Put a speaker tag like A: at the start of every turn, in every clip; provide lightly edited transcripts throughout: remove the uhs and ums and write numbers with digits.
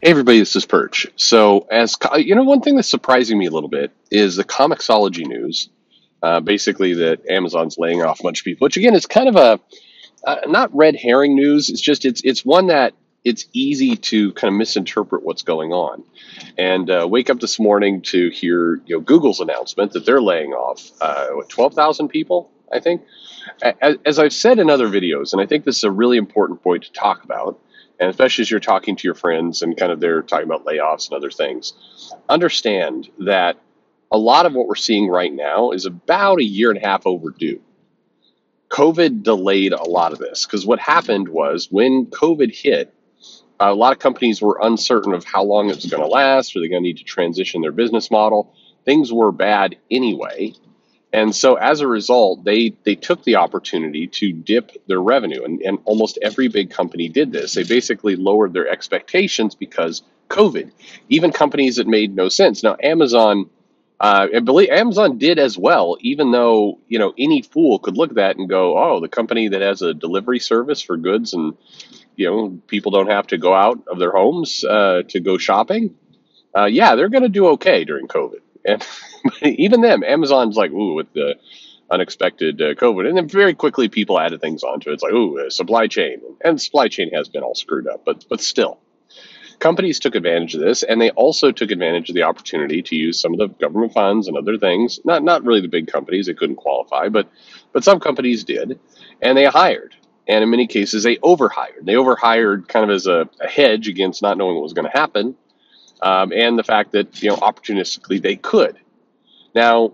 A: Hey everybody, this is Perch. So, one thing that's surprising me a little bit is the comicsology news. Basically, that Amazon's laying off a bunch of people, which again is kind of a not red herring news. It's one that it's easy to kind of misinterpret what's going on. And wake up this morning to hear Google's announcement that they're laying off 12,000 people. I think, as I've said in other videos, and I think this is a really important point to talk about, and especially as you're talking to your friends and kind of they're talking about layoffs and other things, understand that a lot of what we're seeing right now is about a year and a half overdue. COVID delayed a lot of this because what happened was when COVID hit, a lot of companies were uncertain of how long it was going to last. Are they going to need to transition their business model? Things were bad anyway. And so as a result, they took the opportunity to dip their revenue. And almost every big company did this. They basically lowered their expectations because COVID. Even companies that made no sense. Now, Amazon, I believe Amazon did as well, even though, any fool could look at that and go, oh, the company that has a delivery service for goods and, people don't have to go out of their homes to go shopping. Yeah, they're going to do okay during COVID. And even them, Amazon's like, ooh, with the unexpected COVID. And then very quickly people added things onto it. It's like, ooh, supply chain. And supply chain has been all screwed up, but still. Companies took advantage of this, and they also took advantage of the opportunity to use some of the government funds and other things. Not really the big companies, they couldn't qualify, but some companies did, and they hired. And in many cases, they overhired. They overhired kind of as a hedge against not knowing what was going to happen, and the fact that opportunistically they could. Now,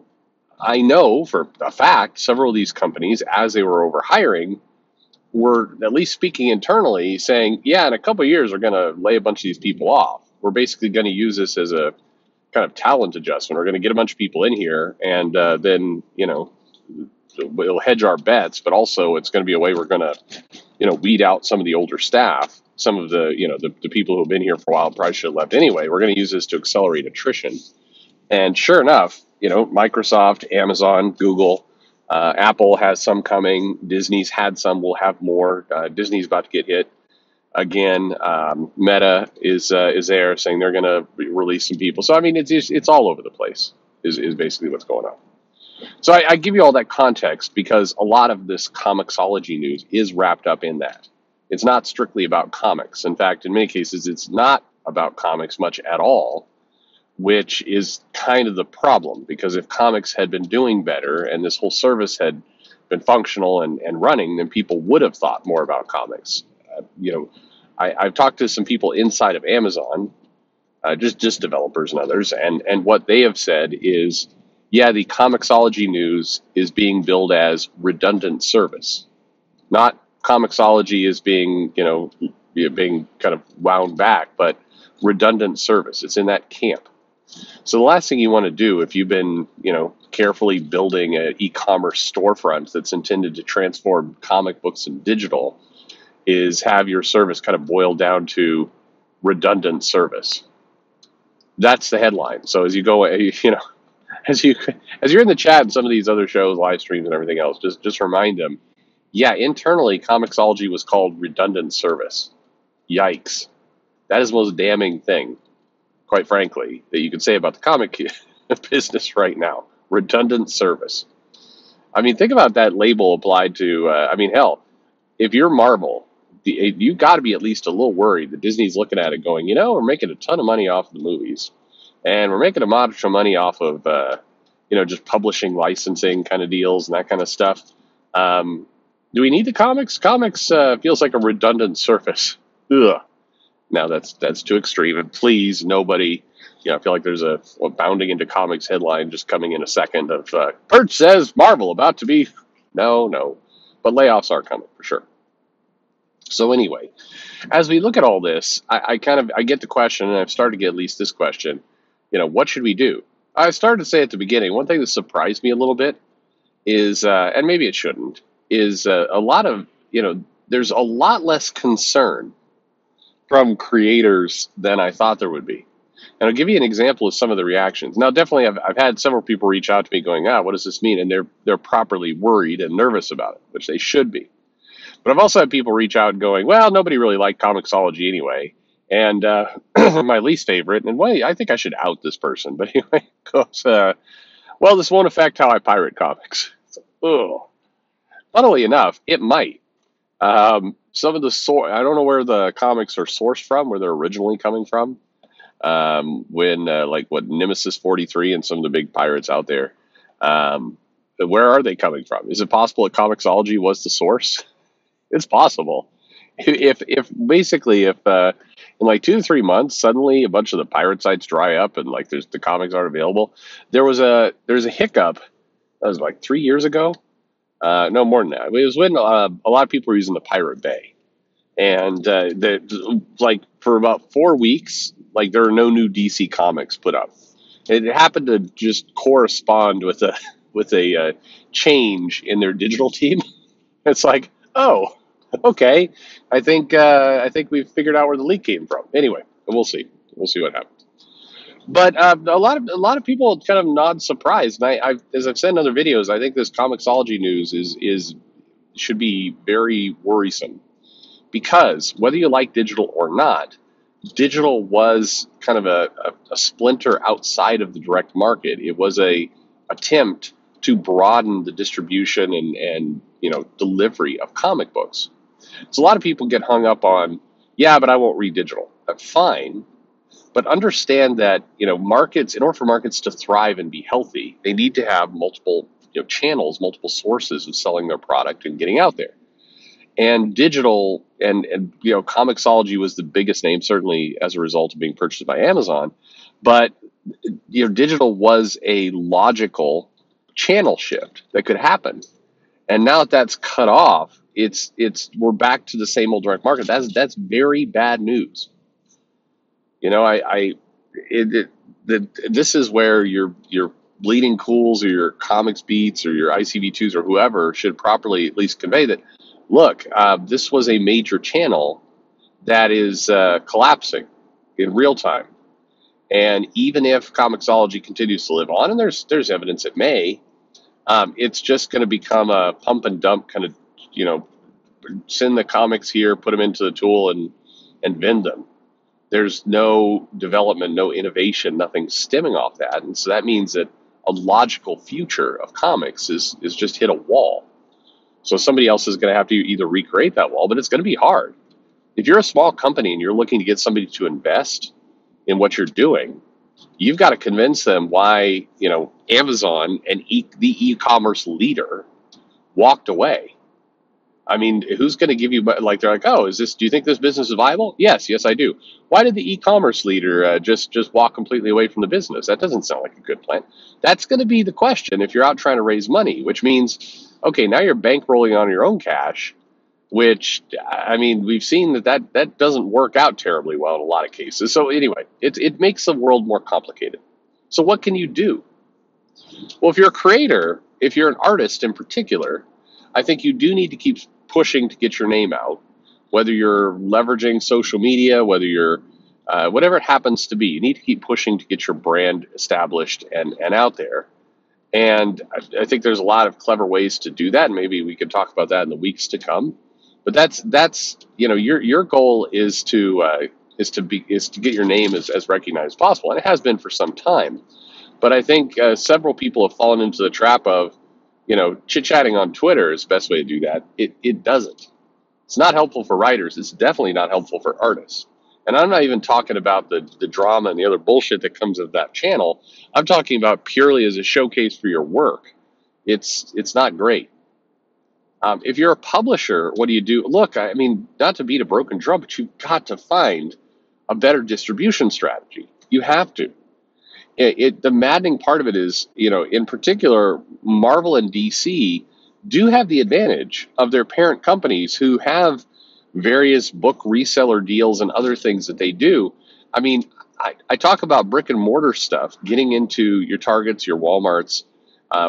A: I know for a fact several of these companies, as they were overhiring, were at least speaking internally, saying, "Yeah, in a couple of years, we're going to lay a bunch of these people off. We're basically going to use this as a kind of talent adjustment. We're going to get a bunch of people in here, and then we'll hedge our bets, but also it's going to be a way we're going to weed out some of the older staff." Some of the people who have been here for a while probably should have left anyway. We're going to use this to accelerate attrition. And sure enough, Microsoft, Amazon, Google, Apple has some coming. Disney's had some. We'll have more. Disney's about to get hit again. Meta is there saying they're going to release some people. So I mean, it's all over the place. Is basically what's going on. So I give you all that context because a lot of this comicsology news is wrapped up in that. It's not strictly about comics. In fact, in many cases, it's not about comics much at all, which is kind of the problem. Because if comics had been doing better and this whole service had been functional and running, then people would have thought more about comics. I've talked to some people inside of Amazon, just developers and others, and what they have said is, yeah, the comicsology news is being billed as redundant service, not comicsology is being being kind of wound back, but redundant service. It's in that camp. So the last thing you want to do if you've been carefully building an e-commerce storefront that's intended to transform comic books and digital is have your service kind of boil down to redundant service. That's the headline. So as you go, as you're in the chat and some of these other shows, live streams and everything else, just remind them, yeah, internally comicsology was called redundant service. Yikes. That is the most damning thing, quite frankly, that you could say about the comic business right now. Redundant service. I mean, think about that label applied to, hell, if you're Marvel, you've got to be at least a little worried that Disney's looking at it going, we're making a ton of money off of the movies. And we're making a modicum of money off of, just publishing, licensing kind of deals and that kind of stuff. Do we need the comics? Comics feels like a redundant service. Ugh. Now that's too extreme. And please, nobody, I feel like there's a bounding into comics headline just coming in a second of Perch says Marvel about to be. No. But layoffs are coming for sure. So anyway, as we look at all this, I get the question, and I've started to get at least this question, what should we do? I started to say at the beginning, one thing that surprised me a little bit is, and maybe it shouldn't, is a lot of, there's a lot less concern from creators than I thought there would be. And I'll give you an example of some of the reactions. Now, definitely, I've had several people reach out to me going, what does this mean? And they're properly worried and nervous about it, which they should be. But I've also had people reach out going, well, nobody really liked comicsology anyway. And my least favorite, and wait, I think I should out this person, but anyway, goes, well, this won't affect how I pirate comics. Ugh. Funnily enough, it might. Some of the I don't know where the comics are sourced from, where they're originally coming from. When like what Nemesis 43 and some of the big pirates out there, where are they coming from? Is it possible that Comixology was the source? It's possible. If basically if in like 2 to 3 months suddenly a bunch of the pirate sites dry up and like the comics aren't available, there's a hiccup. That was like 3 years ago. No, more than that. It was when a lot of people were using the Pirate Bay, and like for about 4 weeks, like there are no new DC comics put up. It happened to just correspond with a change in their digital team. It's like, oh, okay. I think we've figured out where the leak came from. Anyway, we'll see. We'll see what happens. But a lot of people kind of nod surprised, and as I've said in other videos, I think this Comixology news is should be very worrisome, because whether you like digital or not, digital was kind of a splinter outside of the direct market. It was a attempt to broaden the distribution and delivery of comic books. So a lot of people get hung up on, yeah, but I won't read digital. That's fine, but understand that markets, in order for markets to thrive and be healthy, they need to have multiple channels, multiple sources of selling their product and getting out there. And digital and Comixology was the biggest name, certainly as a result of being purchased by Amazon. But digital was a logical channel shift that could happen. And now that that's cut off, it's we're back to the same old direct market. That's very bad news. This is where your Bleeding Cools or your Comics Beats or your ICV2s or whoever should properly at least convey that, look, this was a major channel that is collapsing in real time. And even if Comixology continues to live on, and there's evidence it may, it's just going to become a pump and dump kind of, send the comics here, put them into the tool, and vend them. There's no development, no innovation, nothing stemming off that. And so that means that a logical future of comics is just hit a wall. So somebody else is going to have to either recreate that wall, but it's going to be hard. If you're a small company and you're looking to get somebody to invest in what you're doing, you've got to convince them why, Amazon and the e-commerce leader walked away. I mean, who's going to give you, like, they're like, oh, do you think this business is viable? Yes, I do. Why did the e-commerce leader just walk completely away from the business? That doesn't sound like a good plan. That's going to be the question if you're out trying to raise money, which means, okay, now you're bankrolling on your own cash, which, I mean, we've seen that doesn't work out terribly well in a lot of cases. So anyway, it makes the world more complicated. So what can you do? Well, if you're a creator, if you're an artist in particular, I think you do need to keep pushing to get your name out, whether you're leveraging social media, whether you're whatever it happens to be. You need to keep pushing to get your brand established and out there. And I think there's a lot of clever ways to do that, and maybe we could talk about that in the weeks to come. But that's your goal is to get your name as recognized as possible, and it has been for some time. But I think several people have fallen into the trap of chit-chatting on Twitter is the best way to do that. It doesn't. It's not helpful for writers. It's definitely not helpful for artists. And I'm not even talking about the drama and the other bullshit that comes of that channel. I'm talking about purely as a showcase for your work. It's not great. If you're a publisher, what do you do? Look, I mean, not to beat a broken drum, but you've got to find a better distribution strategy. You have to. The maddening part of it is, in particular, Marvel and DC do have the advantage of their parent companies who have various book reseller deals and other things that they do. I mean, I talk about brick and mortar stuff, getting into your Targets, your Walmarts.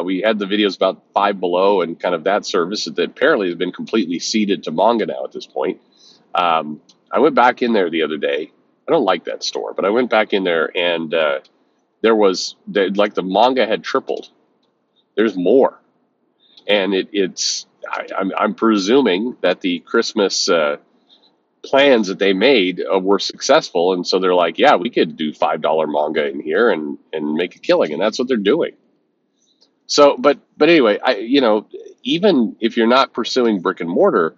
A: We had the videos about Five Below and kind of that service that apparently has been completely ceded to manga now at this point. I went back in there the other day. I don't like that store, but I went back in there and there was the manga had tripled. There's more, and I'm presuming that the Christmas plans that they made were successful, and so they're like, yeah, we could do $5 manga in here and make a killing, and that's what they're doing. So, but anyway, even if you're not pursuing brick and mortar,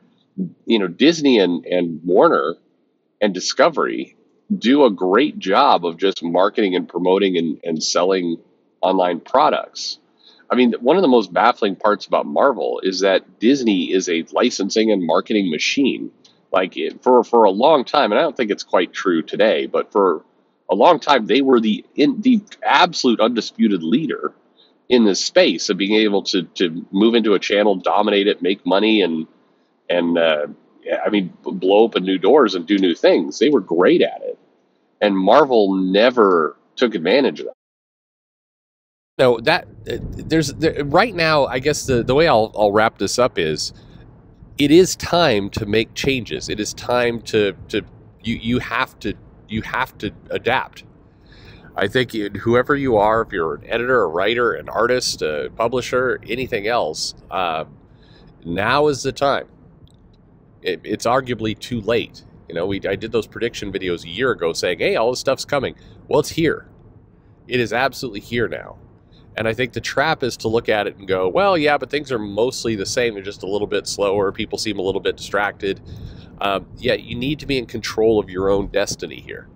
A: Disney and Warner and Discovery do a great job of just marketing and promoting and selling online products. I mean, one of the most baffling parts about Marvel is that Disney is a licensing and marketing machine. Like for a long time, and I don't think it's quite true today, but for a long time they were the absolute undisputed leader in this space of being able to move into a channel, dominate it, make money, and I mean, blow open new doors and do new things. They were great at it, and Marvel never took advantage of that.
B: No, that right now, I guess the way I'll wrap this up is it is time to make changes. It is time to you have to adapt. I think whoever you are, if you're an editor, a writer, an artist, a publisher, anything else, now is the time. It's arguably too late. I did those prediction videos a year ago saying, hey, all this stuff's coming. Well, it's here. It is absolutely here now. And I think the trap is to look at it and go, well, yeah, but things are mostly the same. They're just a little bit slower. People seem a little bit distracted. Yeah, you need to be in control of your own destiny here.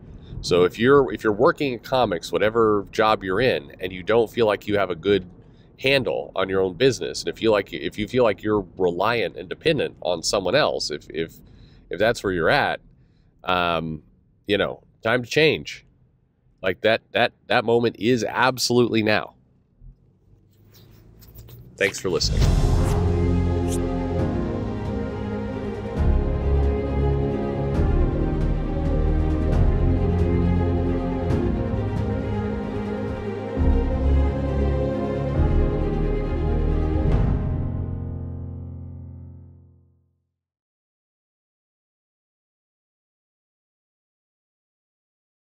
B: So if you're working in comics, whatever job you're in, and you don't feel like you have a good handle on your own business, and if you feel like you're reliant and dependent on someone else, if that's where you're at, time to change. Like that moment is absolutely now. Thanks for listening.